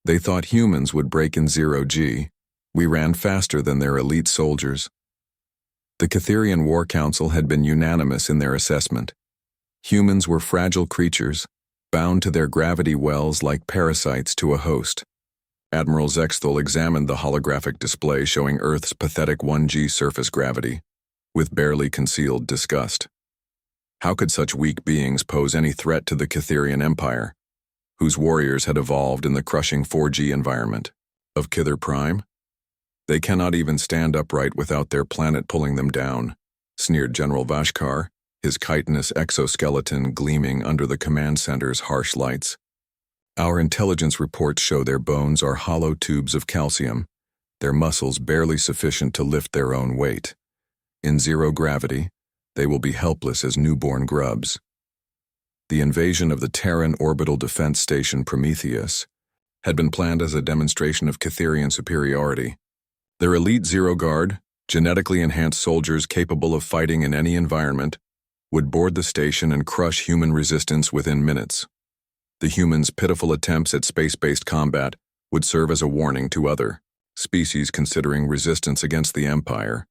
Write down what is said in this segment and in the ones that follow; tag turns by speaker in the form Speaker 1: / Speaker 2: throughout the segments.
Speaker 1: They thought humans would break in 0G. We ran faster than their elite soldiers. The Catherian War Council had been unanimous in their assessment. Humans were fragile creatures, bound to their gravity wells like parasites to a host. Admiral Zexthal examined the holographic display showing Earth's pathetic 1G surface gravity, with barely concealed disgust. How could such weak beings pose any threat to the Catherian Empire, whose warriors had evolved in the crushing 4G environment of Kither Prime? They cannot even stand upright without their planet pulling them down, sneered General Vashkar, his chitinous exoskeleton gleaming under the command center's harsh lights. Our intelligence reports show their bones are hollow tubes of calcium, their muscles barely sufficient to lift their own weight. In zero gravity, they will be helpless as newborn grubs. The invasion of the Terran Orbital Defense Station Prometheus had been planned as a demonstration of Catherian superiority. Their elite Zero Guard, genetically enhanced soldiers capable of fighting in any environment, would board the station and crush human resistance within minutes. The humans' pitiful attempts at space-based combat would serve as a warning to other species considering resistance against the Empire.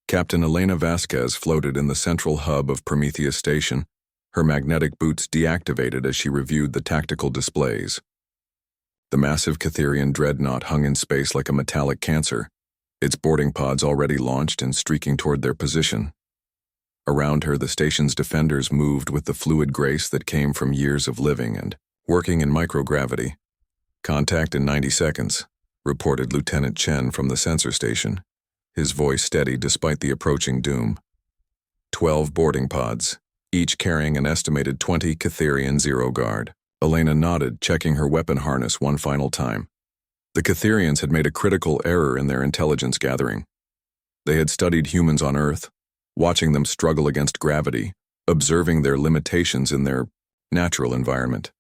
Speaker 1: Captain Elena Vasquez floated in the central hub of Prometheus Station, her magnetic boots deactivated as she reviewed the tactical displays. The massive Catherian dreadnought hung in space like a metallic cancer, its boarding pods already launched and streaking toward their position. Around her, the station's defenders moved with the fluid grace that came from years of living and working in microgravity. "Contact in 90 seconds, reported Lieutenant Chen from the sensor station, his voice steady despite the approaching doom. 12 boarding pods, each carrying an estimated 20 Catherian Zero Guard. Elena nodded, checking her weapon harness one final time. The Catherians had made a critical error in their intelligence gathering. They had studied humans on Earth, watching them struggle against gravity, observing their limitations in their natural environment.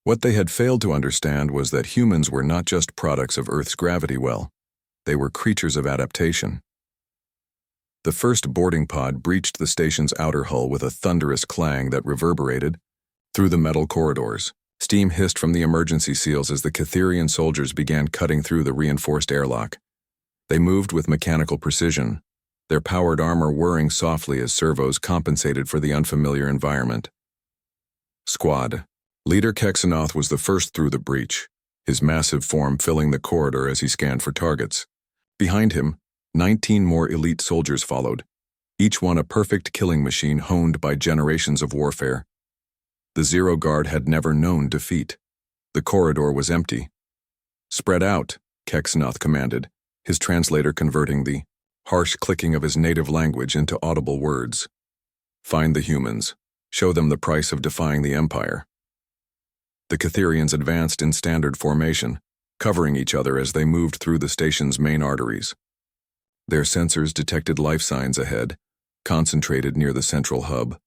Speaker 1: What they had failed to understand was that humans were not just products of Earth's gravity well, they were creatures of adaptation. The first boarding pod breached the station's outer hull with a thunderous clang that reverberated through the metal corridors. Steam hissed from the emergency seals as the Catherian soldiers began cutting through the reinforced airlock. They moved with mechanical precision, their powered armor whirring softly as servos compensated for the unfamiliar environment. Squad. Leader Kexanoth was the first through the breach, his massive form filling the corridor as he scanned for targets. Behind him, 19 more elite soldiers followed, each one a perfect killing machine honed by generations of warfare. The Zero Guard had never known defeat. The corridor was empty. "Spread out," Kexanoth commanded, his translator converting the harsh clicking of his native language into audible words. "Find the humans. Show them the price of defying the Empire." The Catherians advanced in standard formation, covering each other as they moved through the station's main arteries. Their sensors detected life signs ahead, concentrated near the central hub.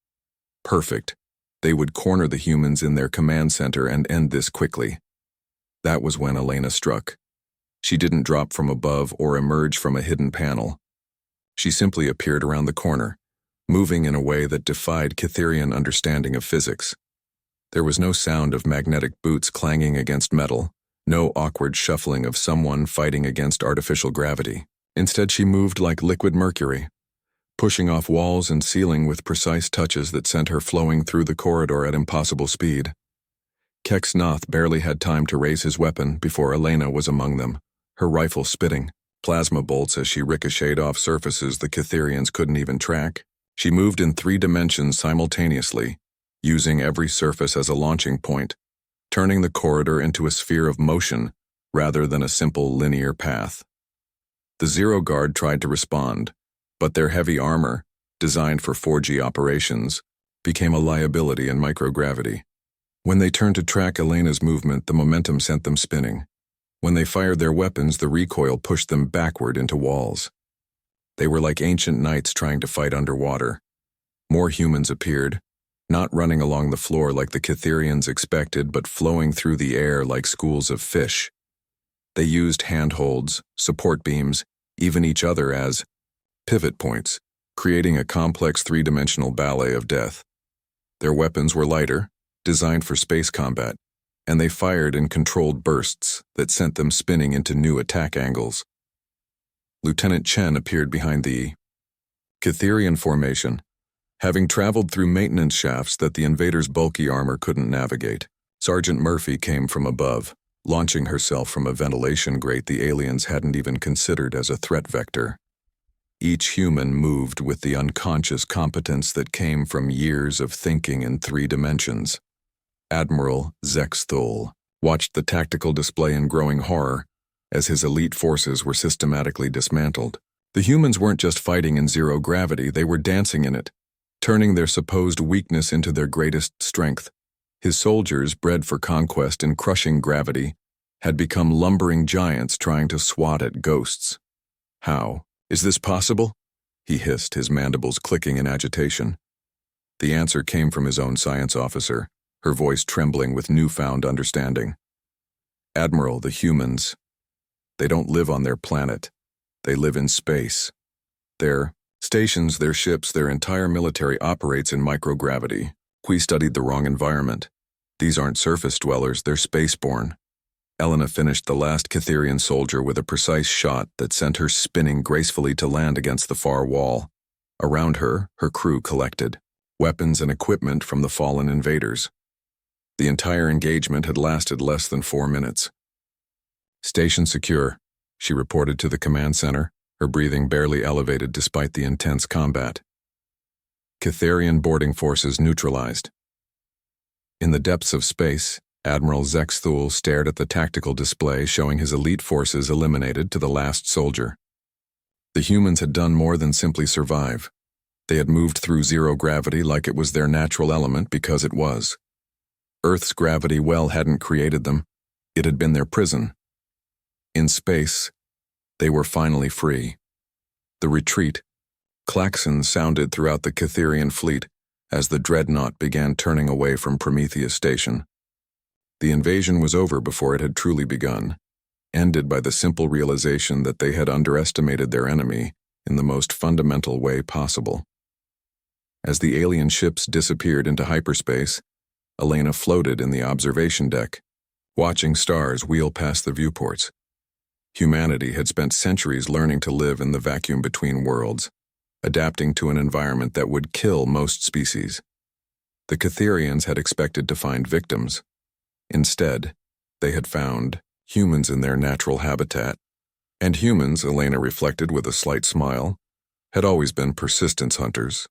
Speaker 1: Perfect. They would corner the humans in their command center and end this quickly. That was when Elena struck. She didn't drop from above or emerge from a hidden panel. She simply appeared around the corner, moving in a way that defied Catherian understanding of physics. There was no sound of magnetic boots clanging against metal, no awkward shuffling of someone fighting against artificial gravity. Instead, she moved like liquid mercury, pushing off walls and ceiling with precise touches that sent her flowing through the corridor at impossible speed. Kexanoth barely had time to raise his weapon before Elena was among them, her rifle spitting plasma bolts as she ricocheted off surfaces the Catherians couldn't even track. She moved in 3 dimensions simultaneously, using every surface as a launching point, turning the corridor into a sphere of motion rather than a simple linear path. The Zero Guard tried to respond, but their heavy armor, designed for 4G operations, became a liability in microgravity. When they turned to track Elena's movement, the momentum sent them spinning. When they fired their weapons, the recoil pushed them backward into walls. They were like ancient knights trying to fight underwater. More humans appeared, not running along the floor like the Catherians expected, but flowing through the air like schools of fish. They used handholds, support beams, even each other as pivot points, creating a complex 3-dimensional ballet of death. Their weapons were lighter, designed for space combat, and they fired in controlled bursts that sent them spinning into new attack angles. Lieutenant Chen appeared behind the Catherian formation, having traveled through maintenance shafts that the invaders' bulky armor couldn't navigate. Sergeant Murphy came from above, launching herself from a ventilation grate the aliens hadn't even considered as a threat vector. Each human moved with the unconscious competence that came from years of thinking in 3 dimensions. Admiral Zexthul watched the tactical display in growing horror as his elite forces were systematically dismantled. The humans weren't just fighting in zero gravity, they were dancing in it, turning their supposed weakness into their greatest strength. His soldiers, bred for conquest and crushing gravity, had become lumbering giants trying to swat at ghosts. How? Is this possible? He hissed, his mandibles clicking in agitation. The answer came from his own science officer, her voice trembling with newfound understanding. Admiral, the humans. They don't live on their planet. They live in space. Their stations, their ships, their entire military operates in microgravity. We studied the wrong environment. These aren't surface dwellers, they're spaceborne. Elena finished the last Catherian soldier with a precise shot that sent her spinning gracefully to land against the far wall. Around her, her crew collected, weapons and equipment from the fallen invaders. The entire engagement had lasted less than 4 minutes. "Station secure," she reported to the command center, her breathing barely elevated despite the intense combat. Catherian boarding forces neutralized. In the depths of space, Admiral Zexthul stared at the tactical display showing his elite forces eliminated to the last soldier. The humans had done more than simply survive. They had moved through zero gravity like it was their natural element because it was. Earth's gravity well hadn't created them. It had been their prison. In space, they were finally free. The retreat. Klaxons sounded throughout the Catherian fleet as the dreadnought began turning away from Prometheus Station. The invasion was over before it had truly begun, ended by the simple realization that they had underestimated their enemy in the most fundamental way possible. As the alien ships disappeared into hyperspace, Elena floated in the observation deck, watching stars wheel past the viewports. Humanity had spent centuries learning to live in the vacuum between worlds, adapting to an environment that would kill most species. The Catherians had expected to find victims. Instead, they had found humans in their natural habitat. And humans, Elena reflected with a slight smile, had always been persistence hunters.